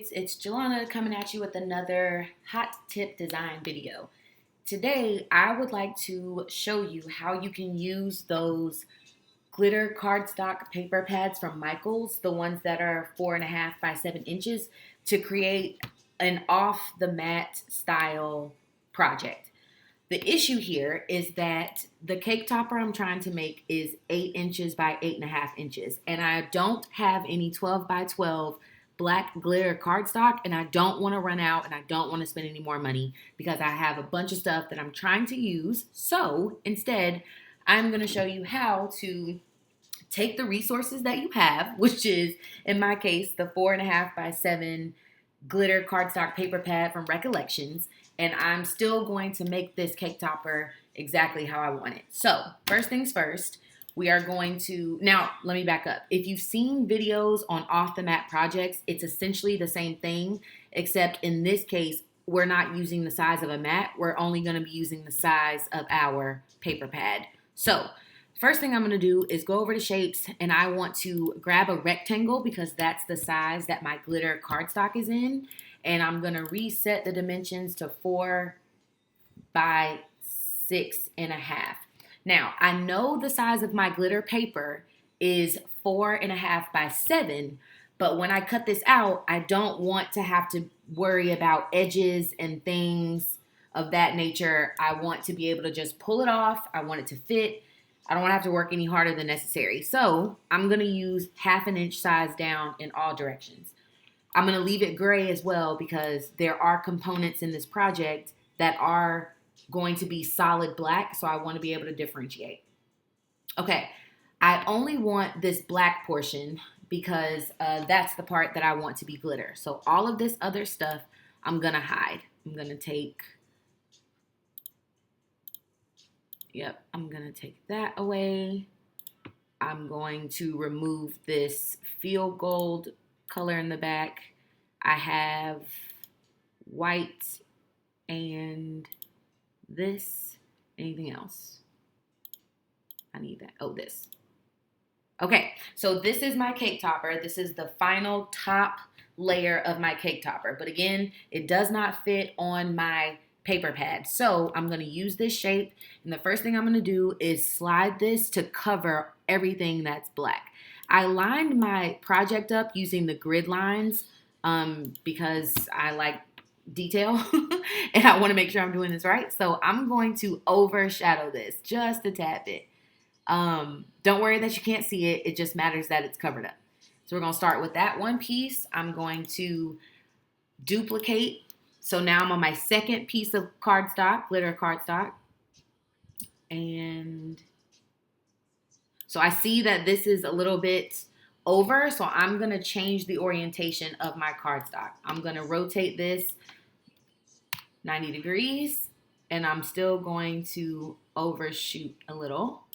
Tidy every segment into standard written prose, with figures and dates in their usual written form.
Unwanteds, it's Jelana coming at you with another hot tip design video. Today, I would like to show you how you can use those glitter cardstock paper pads from Michaels, the ones that are 4.5 by 7 inches, to create an off the mat style project. The issue here is that the cake topper I'm trying to make is 8 inches by 8.5 inches, and I don't have any 12 by 12 black glitter cardstock, and I don't want to run out and I don't want to spend any more money because I have a bunch of stuff that I'm trying to use. So instead, I'm going to show you how to take the resources that you have, which is in my case the 4.5 by 7 glitter cardstock paper pad from Recollections, and I'm still going to make this cake topper exactly how I want it. So first things first, we are going to, now let me back up. If you've seen videos on off the mat projects, it's essentially the same thing, except in this case, we're not using the size of a mat. We're only going to be using the size of our paper pad. So first thing I'm going to do is go over to shapes, and I want to grab a rectangle because that's the size that my glitter cardstock is in. And I'm going to reset the dimensions to 4 by 6.5. Now, I know the size of my glitter paper is 4.5 by 7, but when I cut this out, I don't want to have to worry about edges and things of that nature. I want to be able to just pull it off. I want it to fit. I don't want to have to work any harder than necessary. So I'm going to use 1/2 inch size down in all directions. I'm going to leave it gray as well because there are components in this project that are going to be solid black, so I want to be able to differentiate. Okay, I only want this black portion because that's the part that I want to be glitter. So all of this other stuff I'm going to hide. I'm going to take... Yep, I'm going to take that away. I'm going to remove this field gold color in the back. I have white and this. Anything else? I need that. Oh, this. Okay, so this is my cake topper. This is the final top layer of my cake topper. But again, it does not fit on my paper pad. So I'm going to use this shape, and the first thing I'm going to do is slide this to cover everything that's black. I lined my project up using the grid lines because I like detail and I want to make sure I'm doing this right. So I'm going to overshadow this just a tad bit. Don't worry that you can't see it. It just matters that it's covered up. So we're going to start with that one piece. I'm going to duplicate. So now I'm on my second piece of cardstock, glitter cardstock. And so I see that this is a little bit over, so I'm going to change the orientation of my cardstock. I'm going to rotate this 90 degrees, and I'm still going to overshoot a little.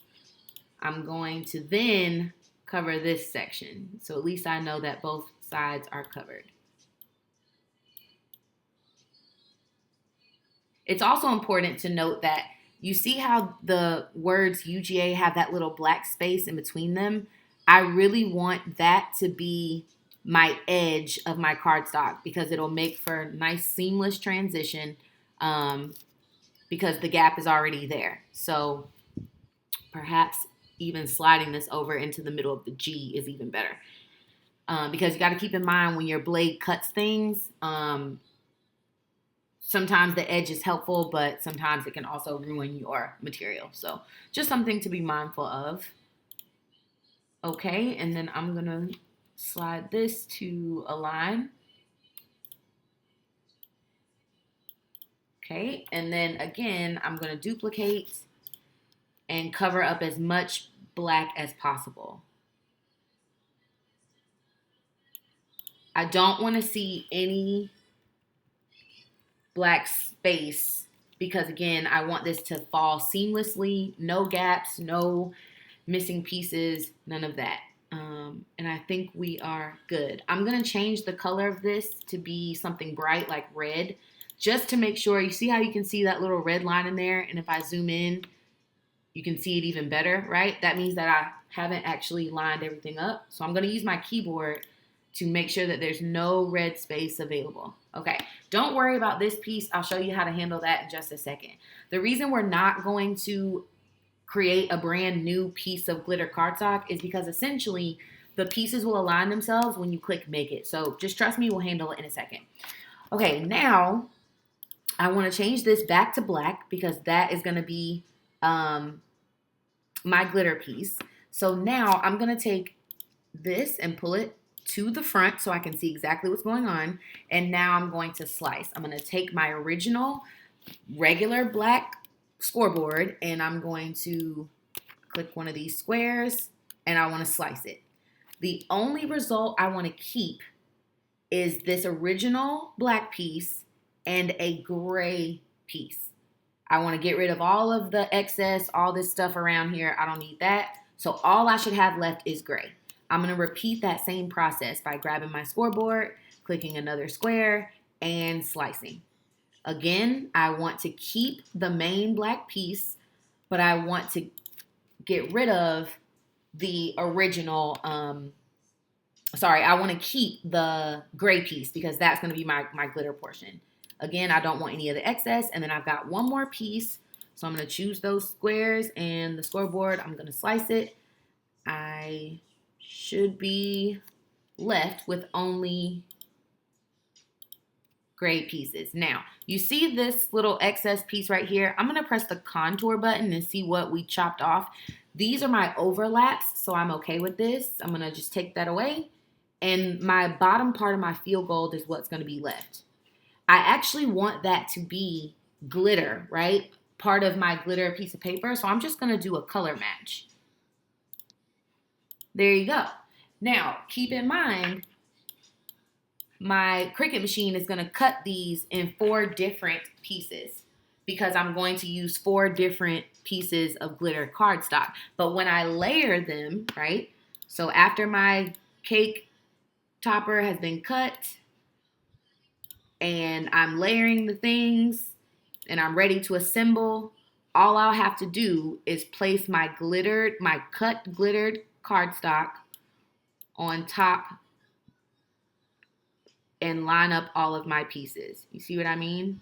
I'm going to then cover this section, so at least I know that both sides are covered. It's also important to note that you see how the words UGA have that little black space in between them? I really want that to be my edge of my cardstock because it'll make for a nice seamless transition because the gap is already there. So perhaps even sliding this over into the middle of the G is even better because you got to keep in mind when your blade cuts things, sometimes the edge is helpful, but sometimes it can also ruin your material. So just something to be mindful of. Okay, and then I'm going to slide this to align. Okay, and then again, I'm going to duplicate and cover up as much black as possible. I don't want to see any black space because again, I want this to fall seamlessly, no gaps, no missing pieces, none of that. And I think we are good. I'm going to change the color of this to be something bright like red, just to make sure. You see how you can see that little red line in there? And if I zoom in, you can see it even better, right? That means that I haven't actually lined everything up. So I'm going to use my keyboard to make sure that there's no red space available. Okay, don't worry about this piece. I'll show you how to handle that in just a second. The reason we're not going to create a brand new piece of glitter cardstock is because essentially the pieces will align themselves when you click make it. So just trust me, we'll handle it in a second. Okay, now I want to change this back to black because that is going to be my glitter piece. So now I'm going to take this and pull it to the front so I can see exactly what's going on. And now I'm going to slice. I'm going to take my original regular black scoreboard and I'm going to click one of these squares and I want to slice it. The only result I want to keep is this original black piece and a gray piece. I want to get rid of all of the excess, all this stuff around here. I don't need that. So all I should have left is gray. I'm going to repeat that same process by grabbing my scoreboard, clicking another square, and slicing. Again, I want to keep the main black piece, but I want to get rid of the original, I want to keep the gray piece because that's going to be my glitter portion. Again, I don't want any of the excess, and then I've got one more piece, so I'm going to choose those squares and the scoreboard. I'm going to slice it. I should be left with only gray pieces. Now, you see this little excess piece right here? I'm going to press the contour button and see what we chopped off. These are my overlaps, so I'm okay with this. I'm going to just take that away. And my bottom part of my field gold is what's going to be left. I actually want that to be glitter, right? Part of my glitter piece of paper. So I'm just going to do a color match. There you go. Now, keep in mind, my Cricut machine is going to cut these in 4 different pieces because I'm going to use 4 different pieces of glitter cardstock. But when I layer them, right? So after my cake topper has been cut and I'm layering the things and I'm ready to assemble, all I'll have to do is place my cut glittered cardstock on top and line up all of my pieces. You see what I mean?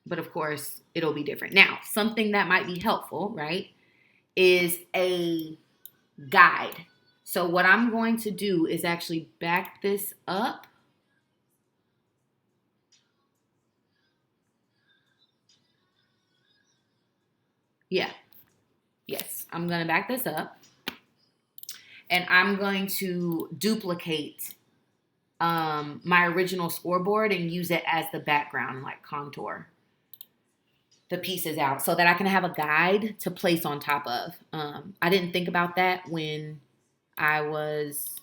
But of course, it'll be different. Now, something that might be helpful, right, is a guide. So what I'm going to do is actually back this up. Yeah. Yes, I'm going to back this up. And I'm going to duplicate my original scoreboard and use it as the background, like contour the pieces out so that I can have a guide to place on top of. I didn't think about that when I was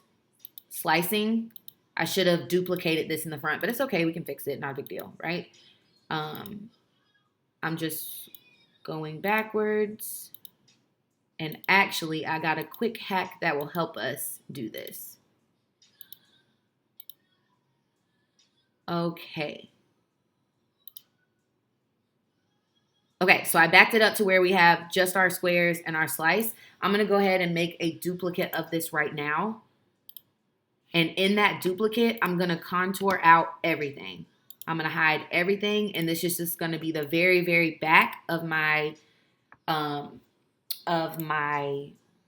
slicing. I should have duplicated this in the front, but it's okay. We can fix it. Not a big deal, right? I'm just going backwards. And actually, I got a quick hack that will help us do this. Okay. Okay, so I backed it up to where we have just our squares and our slice. I'm going to go ahead and make a duplicate of this right now. And in that duplicate, I'm going to contour out everything. I'm going to hide everything. And this is just going to be the very, very back of my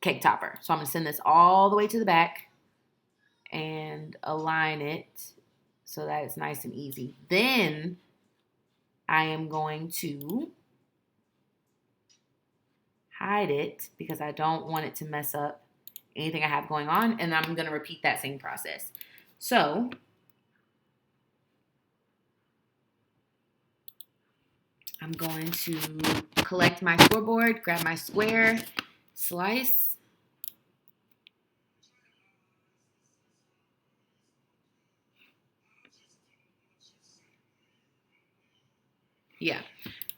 cake topper. So I'm going to send this all the way to the back and align it so that it's nice and easy. Then I am going to hide it because I don't want it to mess up anything I have going on. And I'm going to repeat that same process. So I'm going to collect my scoreboard, grab my square, slice. Yeah,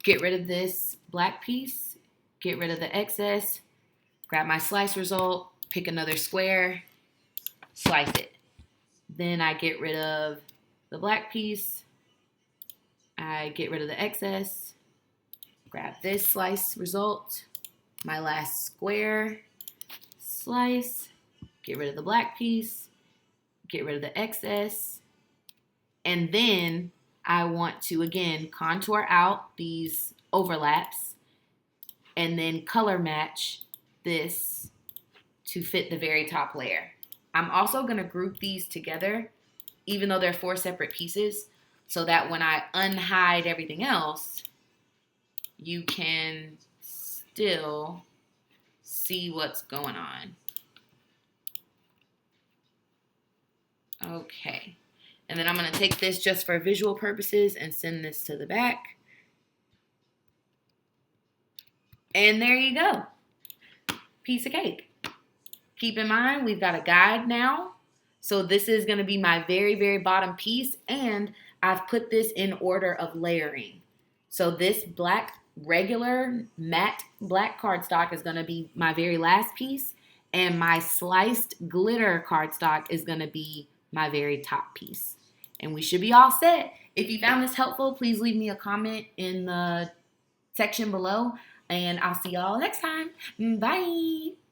get rid of this black piece, get rid of the excess, grab my slice result, pick another square, slice it. Then I get rid of the black piece, I get rid of the excess, grab this slice result, my last square, slice, get rid of the black piece, get rid of the excess, and then I want to, again, contour out these overlaps and then color match this to fit the very top layer. I'm also going to group these together, even though they're 4 separate pieces, so that when I unhide everything else, you can still see what's going on. Okay. And then I'm going to take this just for visual purposes and send this to the back. And there you go. Piece of cake. Keep in mind, we've got a guide now. So this is going to be my very, very bottom piece. And I've put this in order of layering. So this black, regular, matte black cardstock is going to be my very last piece. And my sliced glitter cardstock is going to be my very top piece. And we should be all set. If you found this helpful, please leave me a comment in the section below. And I'll see y'all next time. Bye.